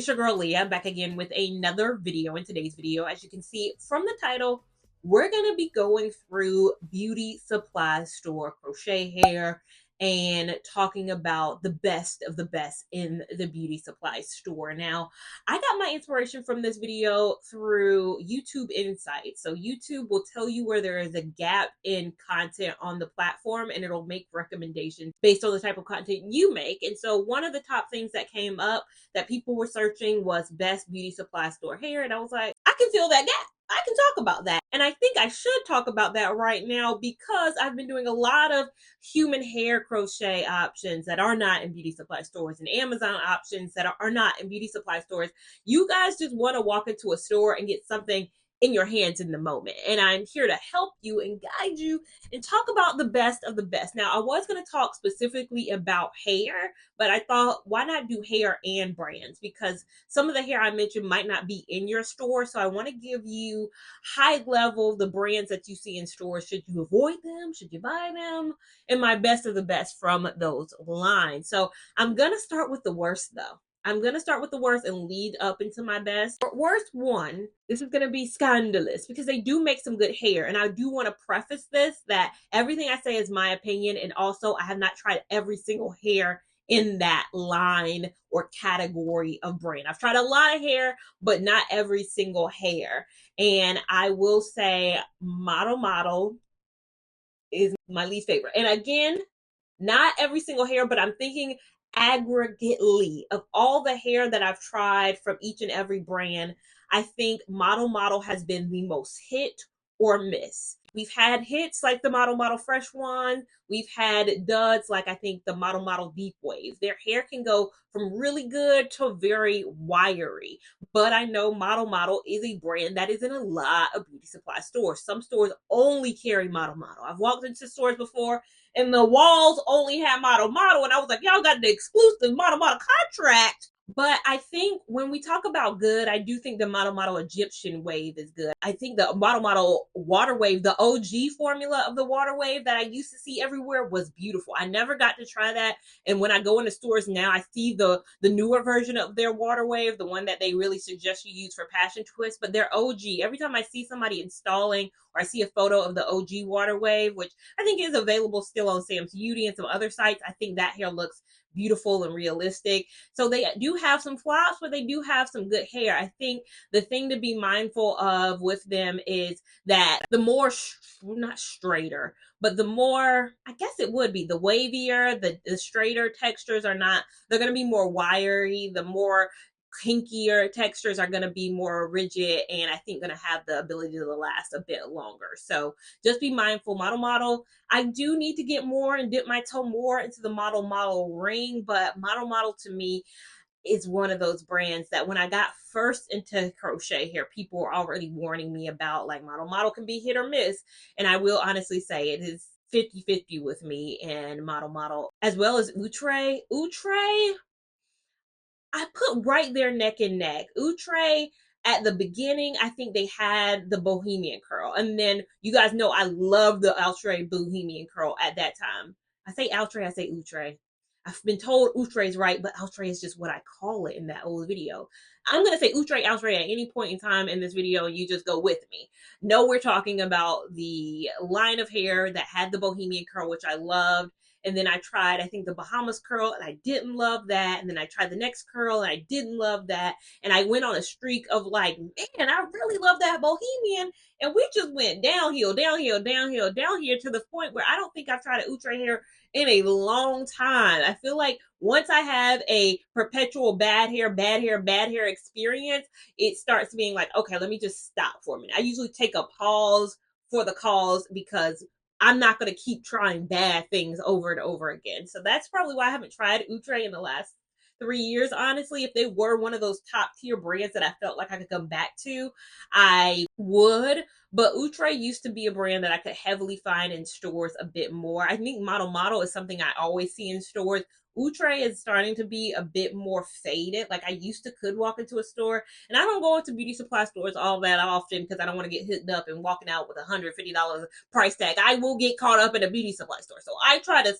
It's your girl Leah, back again with another video. In today's video, as you can see from the title, we're going to be going through beauty supply store crochet hair and talking about the best of the best in the beauty supply store. Now, I got my inspiration from this video through YouTube Insights. So YouTube will tell you where there is a gap in content on the platform, and it'll make recommendations based on the type of content you make. And so one of the top things that came up that people were searching was best beauty supply store hair. And I was like, I can fill that gap. I can talk about that. And I think I should talk about that right now because I've been doing a lot of human hair crochet options that are not in beauty supply stores and Amazon options that are not in beauty supply stores. You guys just want to walk into a store and get something in your hands in the moment. And I'm here to help you and guide you and talk about the best of the best. Now, I was going to talk specifically about hair, but I thought, why not do hair and brands? Because some of the hair I mentioned might not be in your store. So I want to give you high level, the brands that you see in stores. Should you avoid them? Should you buy them? And my best of the best from those lines. So I'm going to start with the worst though. I'm going to start with the worst and lead up into my best. Worst one, this is going to be scandalous because they do make some good hair. And I do want to preface this that everything I say is my opinion. And also I have not tried every single hair in that line or category of brand. I've tried a lot of hair, but not every single hair. And I will say Model is my least favorite. And again, not every single hair, but I'm thinking aggregately of all the hair that I've tried from each and every brand, I think Model has been the most hit or miss. We've had hits like the Model Fresh one. We've had duds like I think the Model Deep Wave. Their hair can go from really good to very wiry. But I know Model is a brand that is in a lot of beauty supply stores. Some stores only carry Model. I've walked into stores before and the walls only had Model. And I was like, y'all got the exclusive Model contract. But I think when we talk about good, I do think the Model Egyptian wave is good. I think the Model water wave, the OG formula of the water wave that I used to see everywhere was beautiful. I never got to try that. And when I go into stores now, I see the newer version of their water wave, the one that they really suggest you use for passion twist, but they're OG. Every time I see somebody installing or I see a photo of the OG water wave, which I think is available still on Sam's Beauty and some other sites, I think that hair looks beautiful and realistic. So they do have some flops, but they do have some good hair. I think the thing to be mindful of with them is that the more, not straighter, but the more, I guess it would be the wavier, the straighter textures are not, they're going to be more wiry. The more kinkier textures are going to be more rigid and I think going to have the ability to last a bit longer. So just be mindful. Model, I do need to get more and dip my toe more into the Model ring, but Model to me is one of those brands that when I got first into crochet here, people were already warning me about like Model can be hit or miss. And I will honestly say it is 50-50 with me and Model, as well as Outre. I put right there neck and neck. Outre, at the beginning, I think they had the Bohemian curl. And then you guys know I love the Outre Bohemian curl at that time. I say Outre, I say Outre. I've been told Outre is right, but Outre is just what I call it in that old video. I'm going to say Outre at any point in time in this video, and you just go with me. No, we're talking about the line of hair that had the Bohemian curl, which I loved. And then I tried, I think, the Bahamas curl, and I didn't love that. And then I tried the next curl, and I didn't love that. And I went on a streak of like, man, I really love that Bohemian. And we just went downhill to the point where I don't think I've tried an Outre hair in a long time. I feel like once I have a perpetual bad hair experience, it starts being like, okay, let me just stop for a minute. I usually take a pause for the cause because I'm not going to keep trying bad things over and over again. So that's probably why I haven't tried Outre in the last 3 years. Honestly, if they were one of those top tier brands that I felt like I could come back to, I would. But Outre used to be a brand that I could heavily find in stores a bit more. I think Model is something I always see in stores. Outre is starting to be a bit more faded. Like I used to could walk into a store, and I don't go into beauty supply stores all that often because I don't want to get hooked up and walking out with $150 price tag. I will get caught up in a beauty supply store. So I try to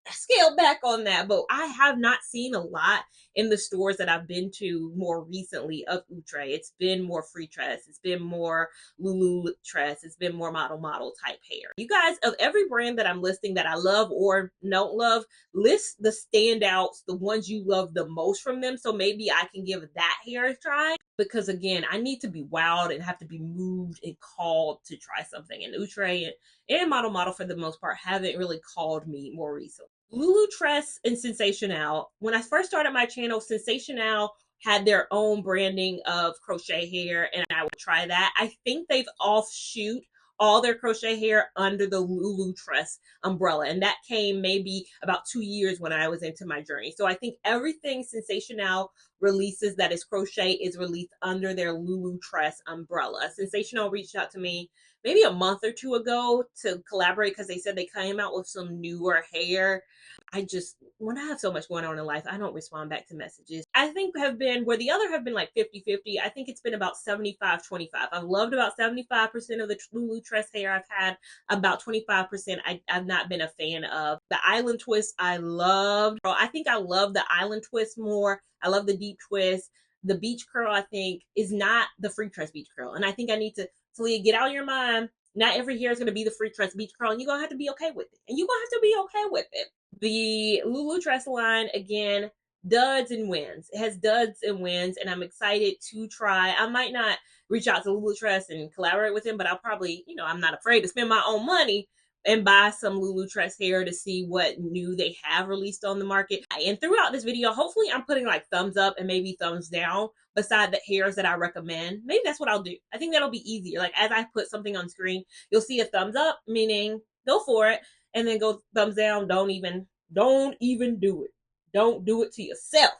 scaled back on that, but I have not seen a lot in the stores that I've been to more recently of Outre. It's been more Freetress, it's been more Lulutress, it's been more model type hair. You guys, of every brand that I'm listing that I love or don't love, list the standouts, the ones you love the most from them, so maybe I can give that hair a try. Because again, I need to be wowed and have to be moved and called to try something. And Outre and model for the most part haven't really called me more recently. Lulutress and Sensational. When I first started my channel, Sensational had their own branding of crochet hair, and I would try that. I think they've offshoot all their crochet hair under the Lulutress umbrella, and that came maybe about 2 years when I was into my journey. So I think everything Sensational releases that is crochet is released under their Lulutress umbrella. Sensational reached out to me maybe a month or two ago to collaborate because they said they came out with some newer hair. I just, when I have so much going on in life, I don't respond back to messages. I think have been where the other have been like 50-50. I think it's been about 75-25. I've loved about 75% of the Lulutress hair I've had. About 25% I've not been a fan of. The island twist I loved. I think I love the island twist more. I love the deep twist. The beach curl, I think, is not the Freetress beach curl. And I think I need to, Leah, get out of your mind. Not every hair is going to be the Freetress beach curl, and you're going to have to be okay with it. And you're going to have to be okay with it. The Lulutress line, again, duds and wins. It has duds and wins, and I'm excited to try. I might not reach out to Lulutress and collaborate with them, but I'll probably, I'm not afraid to spend my own money and buy some Lulutress hair to see what new they have released on the market. And throughout this video, hopefully I'm putting like thumbs up and maybe thumbs down beside the hairs that I recommend. Maybe that's what I'll do. I think that'll be easier. Like as I put something on screen, you'll see a thumbs up, meaning go for it, and then go thumbs down. Don't even do it. Don't do it to yourself.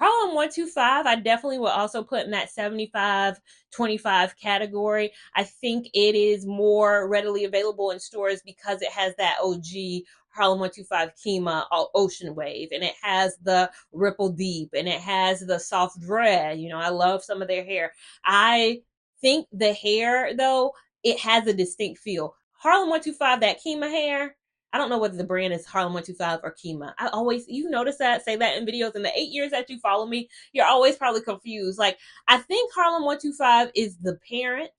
Harlem 125, I definitely will also put in that 75-25 category. I think it is more readily available in stores because it has that OG Harlem 125 Kima Ocean Wave, and it has the Ripple Deep, and it has the soft dread. I love some of their hair. I think the hair, though, it has a distinct feel. Harlem 125, that Kima hair, I don't know whether the brand is Harlem 125 or Kima. I always, you notice that, say that in videos. In the 8 years that you follow me, you're always probably confused. Like, I think Harlem 125 is the parent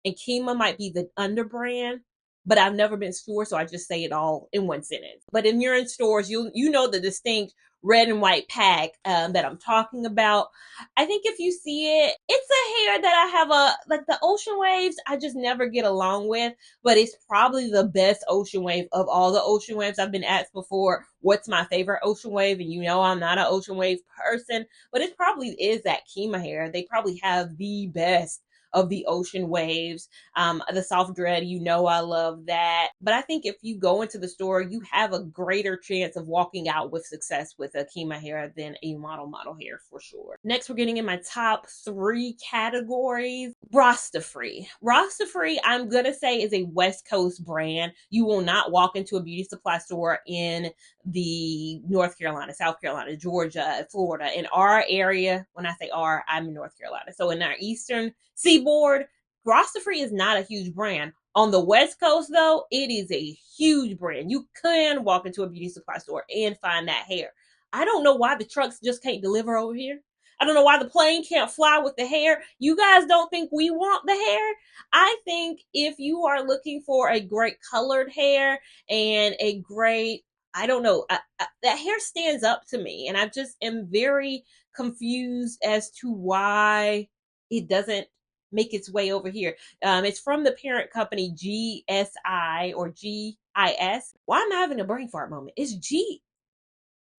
and Kima might be the under brand, but I've never been sure, so I just say it all in one sentence. But if you're in stores, you know the distinct red and white pack that I'm talking about. I think if you see it, it's a hair that I have like the ocean waves, I just never get along with, but it's probably the best ocean wave of all the ocean waves. I've been asked before, what's my favorite ocean wave? And I'm not an ocean wave person, but it probably is that Kima hair. They probably have the best of the ocean waves. The soft dread, I love that. But I think if you go into the store, you have a greater chance of walking out with success with a Kima hair than a model hair for sure. Next, we're getting in my top 3 categories. Rastafri. Rastafri, I'm going to say, is a West Coast brand. You will not walk into a beauty supply store in the North Carolina, South Carolina, Georgia, Florida. In our area, when I say our, I'm in North Carolina. So in our eastern seaboard, Rastafri is not a huge brand. On the West Coast, though, it is a huge brand. You can walk into a beauty supply store and find that hair. I don't know why the trucks just can't deliver over here. I don't know why the plane can't fly with the hair. You guys don't think we want the hair? I think if you are looking for a great colored hair and a great, I don't know, that hair stands up to me. And I just am very confused as to why it doesn't make its way over here. It's from the parent company GSI or GIS. Why am I having a brain fart moment? It's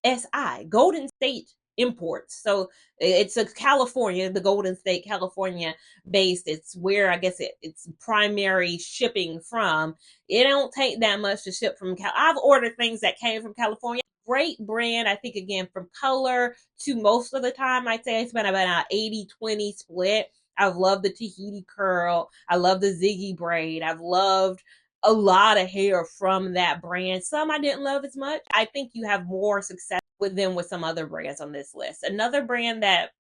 GSI, Golden State Imports. So it's a California, the Golden State, California based. It's where I guess it's primary shipping from. It don't take that much to ship from I've ordered things that came from California. Great brand. I think, again, from color to most of the time, I'd say it's been about an 80-20 split. I've loved the Tahiti curl. I love the Ziggy braid. I've loved a lot of hair from that brand. Some I didn't love as much. I think you have more success with them with some other brands on this list. Another brand that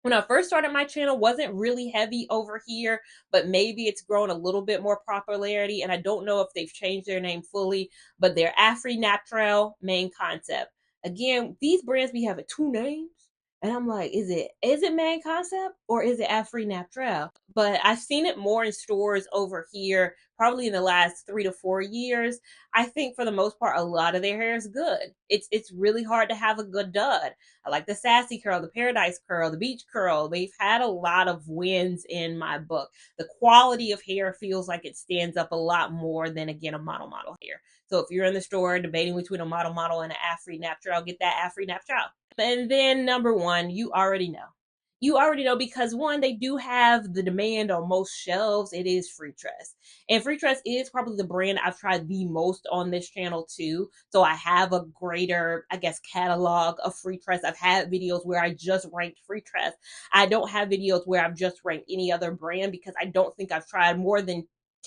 When I first started my channel, wasn't really heavy over here, but maybe it's grown a little bit more popularity, and I don't know if they've changed their name fully, but they're Afri Natural main concept. Again, these brands be having two names, and I'm like, is it main concept or is it Afri Natural? But I've seen it more in stores over here, probably in the last 3 to 4 years. I think for the most part, a lot of their hair is good. It's really hard to have a good dud. I like the sassy curl, the paradise curl, the beach curl. They've had a lot of wins in my book. The quality of hair feels like it stands up a lot more than, again, a model hair. So if you're in the store debating between a model and an Afri Natural, get that Afri Natural. And then number one, you already know. You already know because one, they do have the demand on most shelves. It is Freetress. And Freetress is probably the brand I've tried the most on this channel too. So I have a greater, I guess, catalog of Freetress. I've had videos where I just ranked Freetress. I don't have videos where I've just ranked any other brand because I don't think I've tried more than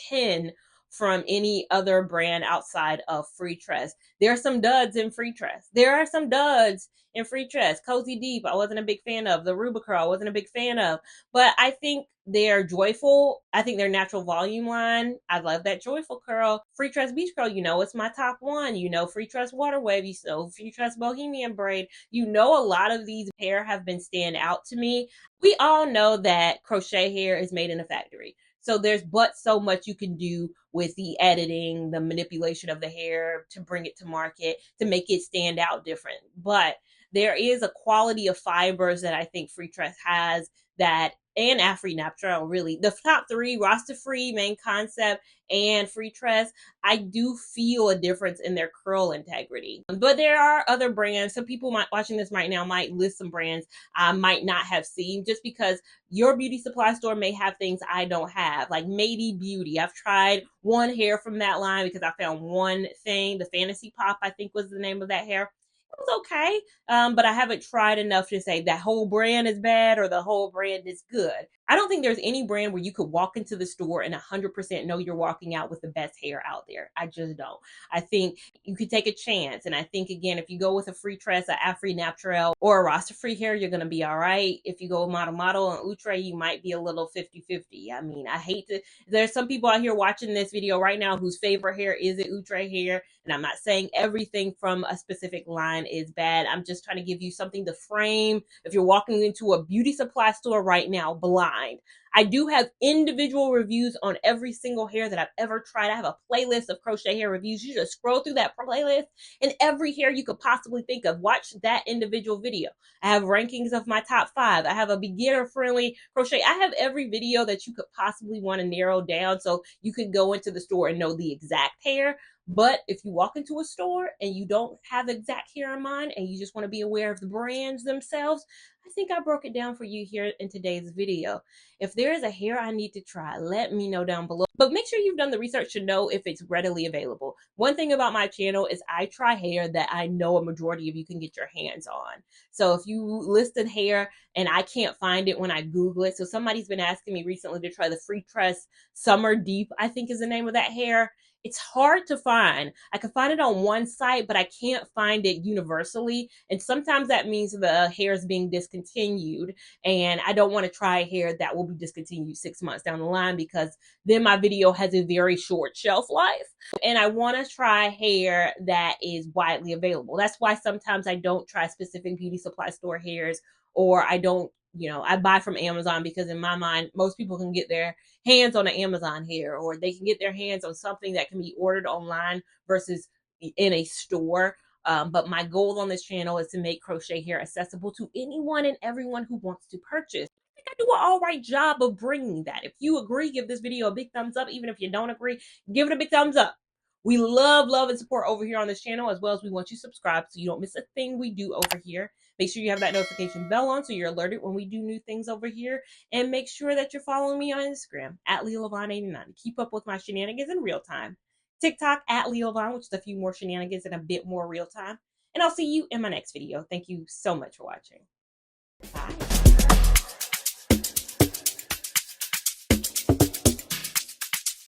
10 from any other brand outside of Freetress. There are some duds in Freetress. There are some duds in Freetress. Cozy Deep, I wasn't a big fan of. The Rubicurl, I wasn't a big fan of. But I think they're joyful. I think their natural volume line, I love that joyful curl. Freetress Beach Curl, you know, it's my top one. You know, Freetress Water Wave, you know, Freetress Bohemian Braid. You know, a lot of these hair have been stand out to me. We all know that crochet hair is made in a factory. So there's but so much you can do with the editing, the manipulation of the hair to bring it to market, to make it stand out different. But there is a quality of fibers that I think Freetress has that, and Afri Natural, really. The top three, Rastafri, main concept, and Freetress, I do feel a difference in their curl integrity. But there are other brands. Some people watching this right now might list some brands I might not have seen just because your beauty supply store may have things I don't have, like Maybe Beauty. I've tried one hair from that line because I found one thing. The Fantasy Pop, I think, was the name of that hair. It was okay, but I haven't tried enough to say that whole brand is bad or the whole brand is good. I don't think there's any brand where you could walk into the store and 100% know you're walking out with the best hair out there. I just don't. I think you could take a chance. And I think, again, if you go with a Freetress, a Afri Natural, or a Rastafri hair, you're going to be all right. If you go model and Outre, you might be a little 50-50. I mean, I hate to, there's some people out here watching this video right now whose favorite hair is an Outre hair. And I'm not saying everything from a specific line is bad. I'm just trying to give you something to frame. If you're walking into a beauty supply store right now, blind, I do have individual reviews on every single hair that I've ever tried. I have a playlist of crochet hair reviews. You just scroll through that playlist and every hair you could possibly think of, watch that individual video. I have rankings of my top 5. I have a beginner friendly crochet. I have every video that you could possibly want to narrow down so you could go into the store and know the exact hair. But if you walk into a store and you don't have the exact hair in mind and you just want to be aware of the brands themselves, I think I broke it down for you here in today's video. If there is a hair I need to try, let me know down below. But make sure you've done the research to know if it's readily available. One thing about my channel is I try hair that I know a majority of you can get your hands on. So if you listed hair and I can't find it when I Google it, so somebody's been asking me recently to try the Freetress Summer Deep, I think is the name of that hair. It's hard to find. I can find it on one site, but I can't find it universally. And sometimes that means the hair is being discontinued. And I don't want to try a hair that will be discontinued 6 months down the line because then my video has a very short shelf life. And I want to try hair that is widely available. That's why sometimes I don't try specific beauty supply store hairs, or I don't, I buy from Amazon because in my mind, most people can get their hands on an Amazon hair, or they can get their hands on something that can be ordered online versus in a store. But my goal on this channel is to make crochet hair accessible to anyone and everyone who wants to purchase. I think I do an all right job of bringing that. If you agree, give this video a big thumbs up. Even if you don't agree, give it a big thumbs up. We love, and support over here on this channel, as well as we want you subscribed so you don't miss a thing we do over here. Make sure you have that notification bell on so you're alerted when we do new things over here. And make sure that you're following me on Instagram at Lia Lavon 89 to keep up with my shenanigans in real time. TikTok at Lia Lavon, which is a few more shenanigans and a bit more real time. And I'll see you in my next video. Thank you so much for watching. Bye.